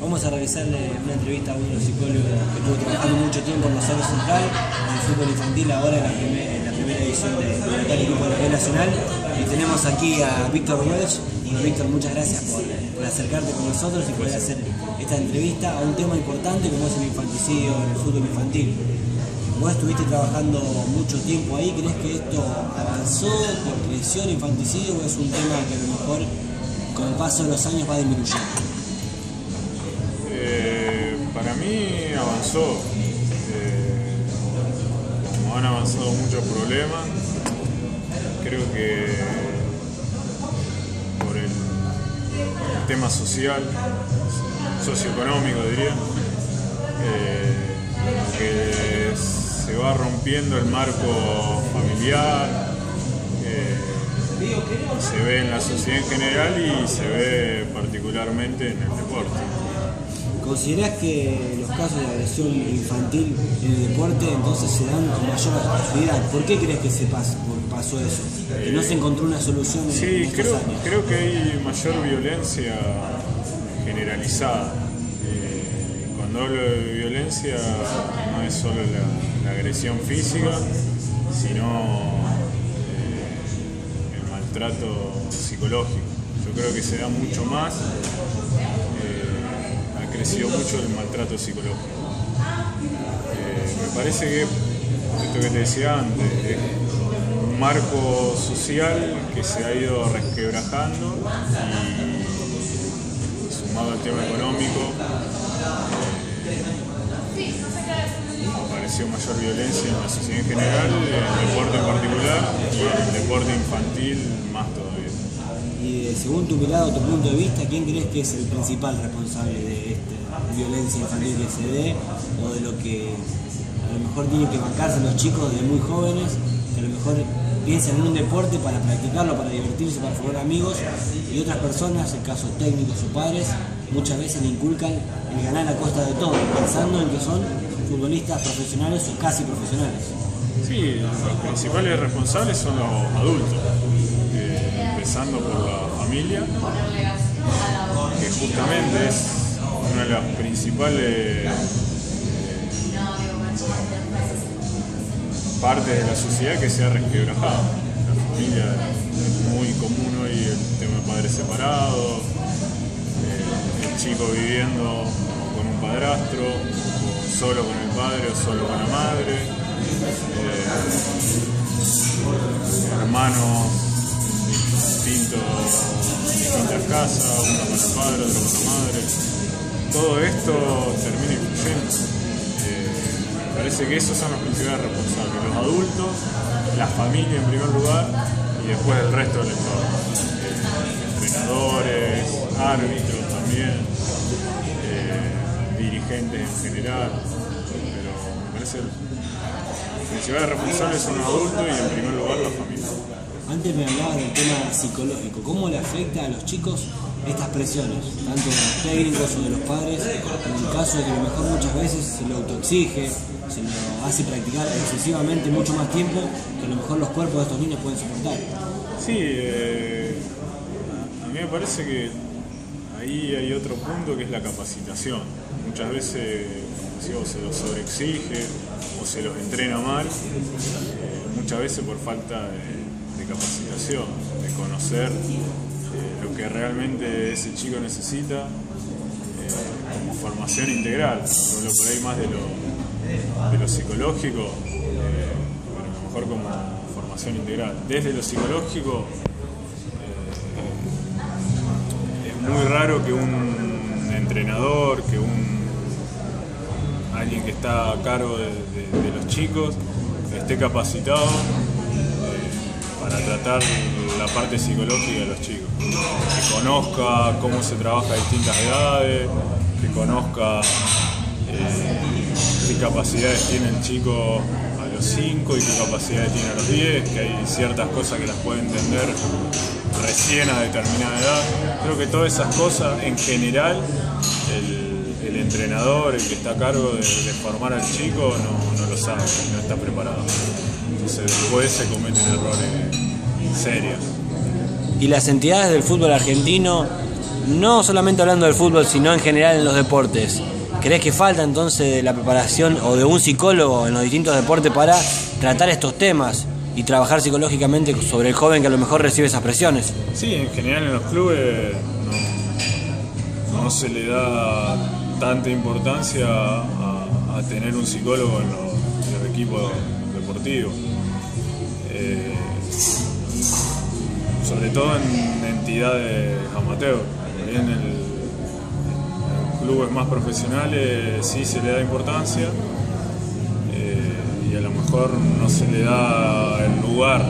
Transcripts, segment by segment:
Vamos a realizarle una entrevista a uno psicólogo que estuvo trabajando mucho tiempo en Rosario Central, en el fútbol infantil, ahora en la primera edición del equipo de la Nacional. Y tenemos aquí a Víctor Welch. Y Víctor, muchas gracias por acercarte con nosotros y poder hacer esta entrevista a un tema importante como es el infanticidio en el fútbol infantil. Vos estuviste trabajando mucho tiempo ahí, ¿crees que esto avanzó, creció el infanticidio o es un tema que a lo mejor con el paso de los años va disminuyendo? Para mí avanzó, como han avanzado muchos problemas, creo que por el tema social, socioeconómico diría, que se va rompiendo el marco familiar, se ve en la sociedad en general y se ve particularmente en el deporte. ¿Considerás que los casos de agresión infantil en el deporte entonces se dan con mayor actividad? ¿Por qué crees que pasó eso? ¿Que no se encontró una solución en estos años? Creo que hay mayor violencia generalizada. Cuando hablo de violencia no es solo la agresión física, sino el maltrato psicológico. Yo creo que se da mucho más. Ha crecido mucho el maltrato psicológico. Me parece que esto que te decía antes es un marco social que se ha ido resquebrajando y sumado al tema económico apareció mayor violencia en la sociedad en general, en el deporte en particular y en el deporte infantil más todavía. Y según tu mirada, tu punto de vista, ¿quién crees que es el principal responsable de esta violencia infantil que se dé o de lo que a lo mejor tienen que bancarse los chicos desde muy jóvenes, que a lo mejor piensan en un deporte para practicarlo, para divertirse, para formar amigos, y otras personas, en caso técnicos o padres, muchas veces le inculcan el ganar a costa de todo, pensando en que son futbolistas profesionales o casi profesionales? Sí, los principales responsables son los adultos, empezando por la familia, que justamente es una de las principales partes de la sociedad que se ha resquebrajado. La familia es muy común hoy, el tema de padres separados, el chico viviendo con un padrastro, o solo con el padre o solo con la madre, hermanos distintas casas, uno con el padre, otro con la madre. Todo esto termina influyendo. Me parece que esos son los principales responsables, los adultos, la familia en primer lugar y después el resto del entorno. Entrenadores, árbitros también, dirigentes en general, pero me parece que los principales responsables son los adultos y en primer lugar la familia. Antes me hablabas del tema psicológico, ¿cómo le afecta a los chicos estas presiones, tanto de los técnicos o de los padres, en el caso de que a lo mejor muchas veces se lo autoexige, se lo hace practicar excesivamente mucho más tiempo que a lo mejor los cuerpos de estos niños pueden soportar? Sí, a mí me parece que ahí hay otro punto que es la capacitación. Muchas veces, como se los sobreexige o se los entrena mal, muchas veces por falta de capacitación, de conocer lo que realmente ese chico necesita como formación integral. Yo hablo por ahí más de lo psicológico, pero a lo mejor como formación integral. Desde lo psicológico es muy raro que un entrenador, que alguien que está a cargo de los chicos esté capacitado para tratar la parte psicológica de los chicos, que conozca cómo se trabaja a distintas edades, que conozca qué capacidades tiene el chico a los 5 y qué capacidades tiene a los 10, que hay ciertas cosas que las puede entender recién a determinada edad. Creo que todas esas cosas en general el entrenador, el que está a cargo de formar al chico no lo sabe, no está preparado. Entonces después se cometen errores serios. Y las entidades del fútbol argentino No solamente hablando del fútbol, sino en general en los deportes. ¿Crees que falta entonces de la preparación o de un psicólogo en los distintos deportes para tratar estos temas y trabajar psicológicamente sobre el joven que a lo mejor recibe esas presiones? Sí, en general en los clubes no se le da tanta importancia a tener un psicólogo en los equipos deportivos. Sobre todo en entidades amateur. En clubes más profesionales sí se le da importancia y a lo mejor no se le da el lugar,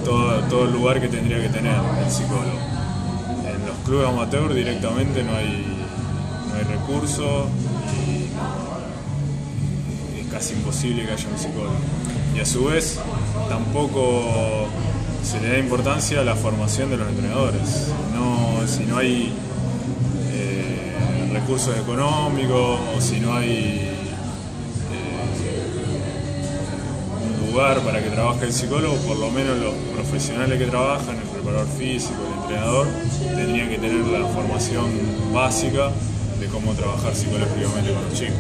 todo el lugar que tendría que tener el psicólogo. En los clubes amateur directamente no hay recursos y es casi imposible que haya un psicólogo. Y a su vez tampoco se le da importancia a la formación de los entrenadores. Si no hay recursos económicos o si no hay un lugar para que trabaje el psicólogo, por lo menos los profesionales que trabajan, el preparador físico, el entrenador, tendrían que tener la formación básica de cómo trabajar psicológicamente con los chicos.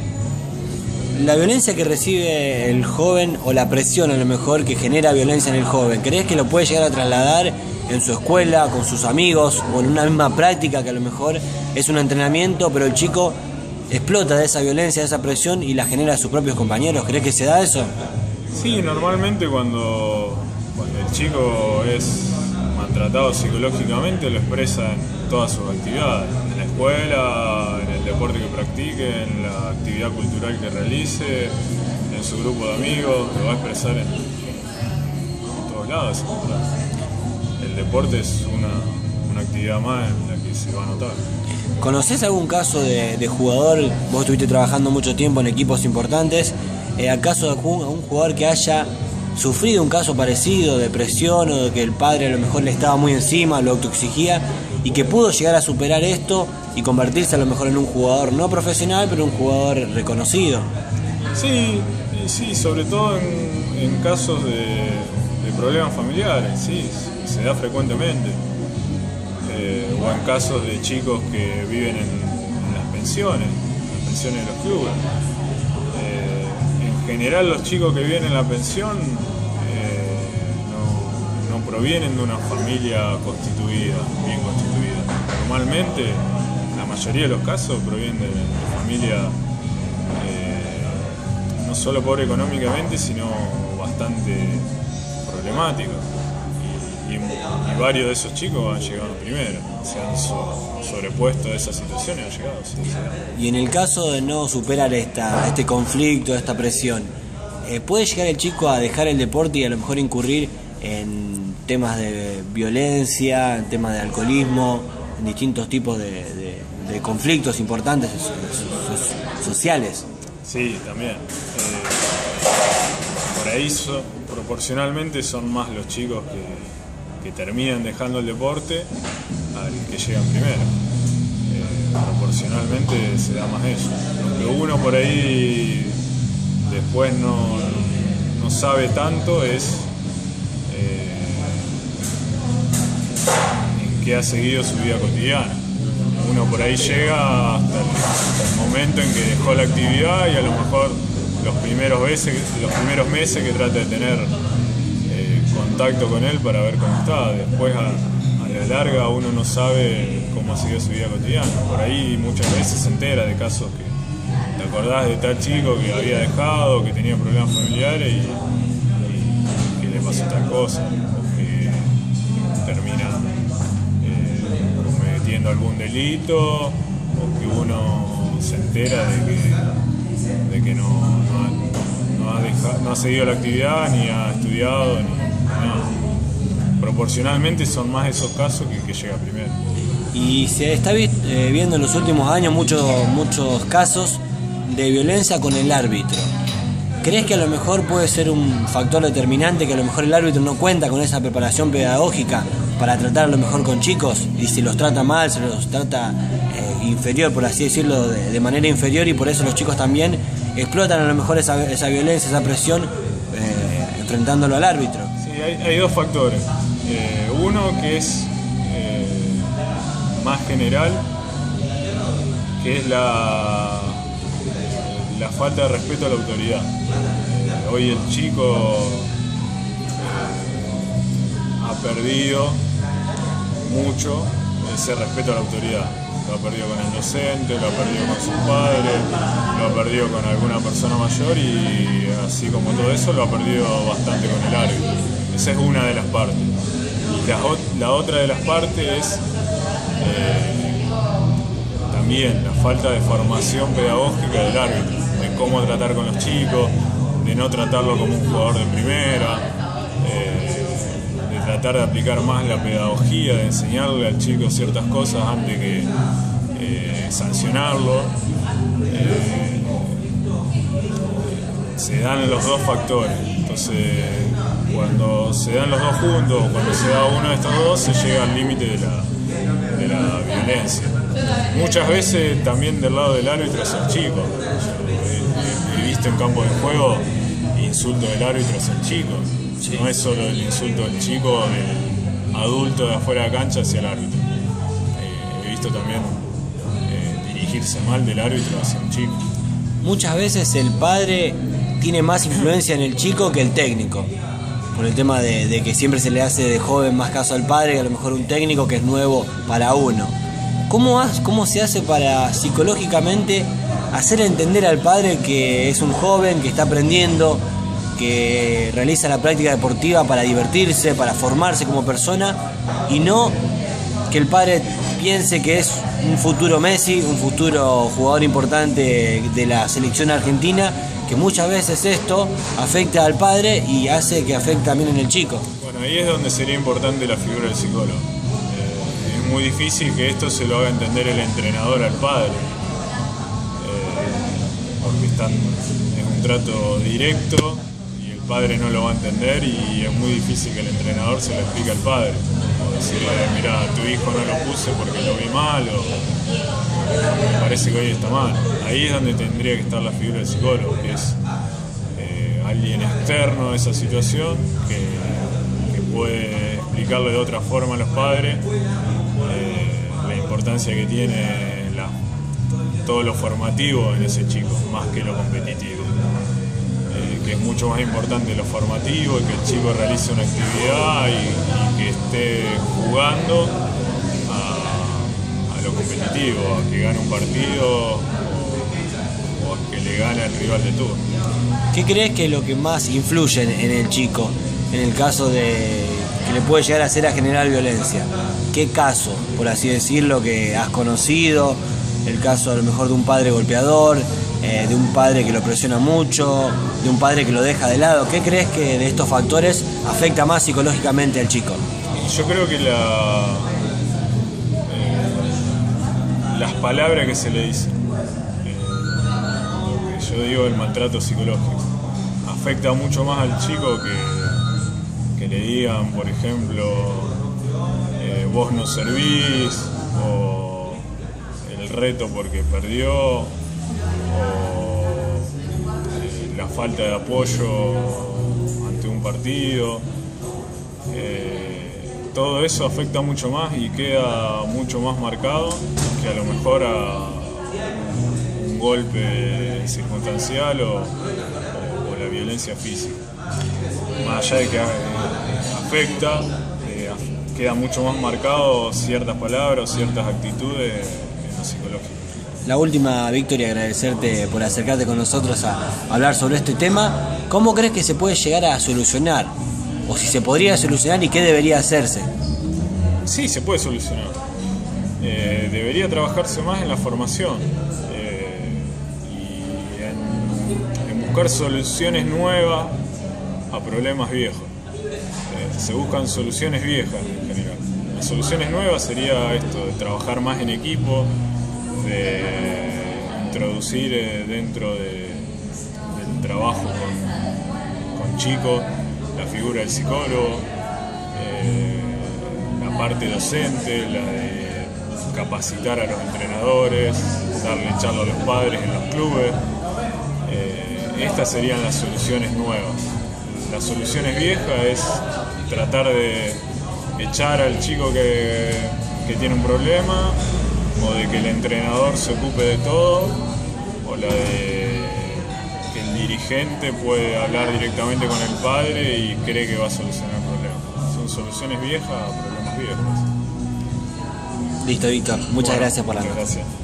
La violencia que recibe el joven o la presión a lo mejor que genera violencia en el joven, ¿crees que lo puede llegar a trasladar en su escuela, con sus amigos o en una misma práctica que a lo mejor es un entrenamiento, pero el chico explota de esa violencia, de esa presión y la genera a sus propios compañeros? ¿Crees que se da eso? Sí, normalmente cuando el chico es maltratado psicológicamente lo expresa en todas sus actividades, en la escuela, en el deporte que practique, en la actividad cultural que realice, en su grupo de amigos, lo va a expresar en todos lados. El deporte es una actividad más en la que se va a notar. ¿Conocés algún caso de jugador? Vos estuviste trabajando mucho tiempo en equipos importantes. ¿Acaso de un jugador que haya sufrido un caso parecido de presión o de que el padre a lo mejor le estaba muy encima, lo autoexigía y que pudo llegar a superar esto y convertirse a lo mejor en un jugador no profesional, pero un jugador reconocido? Sí, sobre todo en casos de problemas familiares, sí, se da frecuentemente. O en casos de chicos que viven en las pensiones de los clubes. En general los chicos que viven en la pensión no provienen de una familia bien constituida. Normalmente, la mayoría de los casos provienen de familia no solo pobre económicamente, sino bastante problemática. Y varios de esos chicos han llegado primero, se han sobrepuesto a esa situación y han llegado. Sí. Y en el caso de no superar este conflicto, esta presión, ¿puede llegar el chico a dejar el deporte y a lo mejor incurrir en temas de violencia, en temas de alcoholismo, en distintos tipos de conflictos importantes sociales? Sí, también. Por ahí proporcionalmente son más los chicos que terminan dejando el deporte al que llegan primero. Proporcionalmente se da más eso. Lo que uno por ahí después no sabe tanto es en qué ha seguido su vida cotidiana. Uno por ahí llega hasta el momento en que dejó la actividad y a lo mejor los primeros meses que trata de tener contacto con él para ver cómo está. Después a la larga uno no sabe cómo ha sido su vida cotidiana. Por ahí muchas veces se entera de casos que te acordás de tal chico que había dejado, que tenía problemas familiares y que le pasó tal cosa, o que termina cometiendo algún delito, o que uno se entera de que no ha seguido la actividad, ni ha estudiado, proporcionalmente son más esos casos que llega primero. Y se está viendo en los últimos años muchos casos de violencia con el árbitro. ¿Crees que a lo mejor puede ser un factor determinante, que a lo mejor el árbitro no cuenta con esa preparación pedagógica para tratar a lo mejor con chicos y se los trata mal, se los trata inferior, por así decirlo, de manera inferior, y por eso los chicos también explotan a lo mejor esa violencia, esa presión enfrentándolo al árbitro? Sí, hay dos factores. Uno que es más general, que es la falta de respeto a la autoridad. Hoy el chico ha perdido mucho ese respeto a la autoridad. Lo ha perdido con el docente, lo ha perdido con sus padres, lo ha perdido con alguna persona mayor y así como todo eso lo ha perdido bastante con el árbitro. Esa es una de las partes. Y la otra de las partes es también la falta de formación pedagógica del árbitro, de cómo tratar con los chicos, de no tratarlo como un jugador de primera, de tratar de aplicar más la pedagogía, de enseñarle al chico ciertas cosas antes que sancionarlo. Se dan los dos factores, entonces cuando se dan los dos juntos, cuando se da uno de estos dos, se llega al límite de la violencia. Muchas veces también del lado del árbitro es el chico. He visto en campo de juego insultos del árbitro hacia el chico. Sí. No es solo el insulto del chico, del adulto de afuera de la cancha hacia el árbitro. He visto también dirigirse mal del árbitro hacia un chico. Muchas veces el padre tiene más influencia en el chico que el técnico, por el tema de que siempre se le hace de joven más caso al padre que a lo mejor un técnico que es nuevo para uno. ¿Cómo se hace para psicológicamente hacer entender al padre que es un joven, que está aprendiendo, que realiza la práctica deportiva para divertirse, para formarse como persona, y no que el padre piense que es un futuro Messi, un futuro jugador importante de la selección argentina, que muchas veces esto afecta al padre y hace que afecte también en el chico? Bueno, ahí es donde sería importante la figura del psicólogo. Es muy difícil que esto se lo haga entender el entrenador al padre, porque es un trato directo y el padre no lo va a entender, y es muy difícil que el entrenador se lo explique al padre. O decirle, mira, tu hijo no lo puse porque lo vi mal, o me parece que hoy está mal. Ahí es donde tendría que estar la figura del psicólogo, que es alguien externo a esa situación, que puede explicarle de otra forma a los padres la importancia que tiene todo lo formativo en ese chico, más que lo competitivo. Que es mucho más importante lo formativo, y que el chico realice una actividad y que esté jugando a lo competitivo, a que gane un partido o a que le gane al rival de turno. ¿Qué crees que es lo que más influye en el chico, en el caso de que le puede llegar a hacer a generar violencia? ¿Qué caso, por así decirlo, que has conocido? El caso a lo mejor de un padre golpeador, de un padre que lo presiona mucho, de un padre que lo deja de lado. ¿Qué crees que de estos factores afecta más psicológicamente al chico? Yo creo que las palabras que se le dicen, yo digo el maltrato psicológico, afecta mucho más al chico que le digan, por ejemplo, vos no servís, o el reto porque perdió, o la falta de apoyo ante un partido. Todo eso afecta mucho más y queda mucho más marcado que a lo mejor a un golpe circunstancial o la violencia física. Más allá de que afecta, queda mucho más marcado ciertas palabras, ciertas actitudes en lo psicológico. La última, Víctor, y agradecerte por acercarte con nosotros a hablar sobre este tema. ¿Cómo crees que se puede llegar a solucionar? O si se podría solucionar y qué debería hacerse. Sí, se puede solucionar. Debería trabajarse más en la formación y en buscar soluciones nuevas a problemas viejos. Se buscan soluciones viejas en general. Las soluciones nuevas sería esto, de trabajar más en equipo, de introducir dentro del trabajo con chicos la figura del psicólogo, la parte docente, la de capacitar a los entrenadores, darle charla a los padres en los clubes. Estas serían las soluciones nuevas. Las soluciones viejas es tratar de echar al chico que que tiene un problema, o de que el entrenador se ocupe de todo, o la de que el dirigente puede hablar directamente con el padre y cree que va a solucionar el problema. Son soluciones viejas a problemas viejos. Listo, Víctor. Muchas gracias por la nota. Gracias.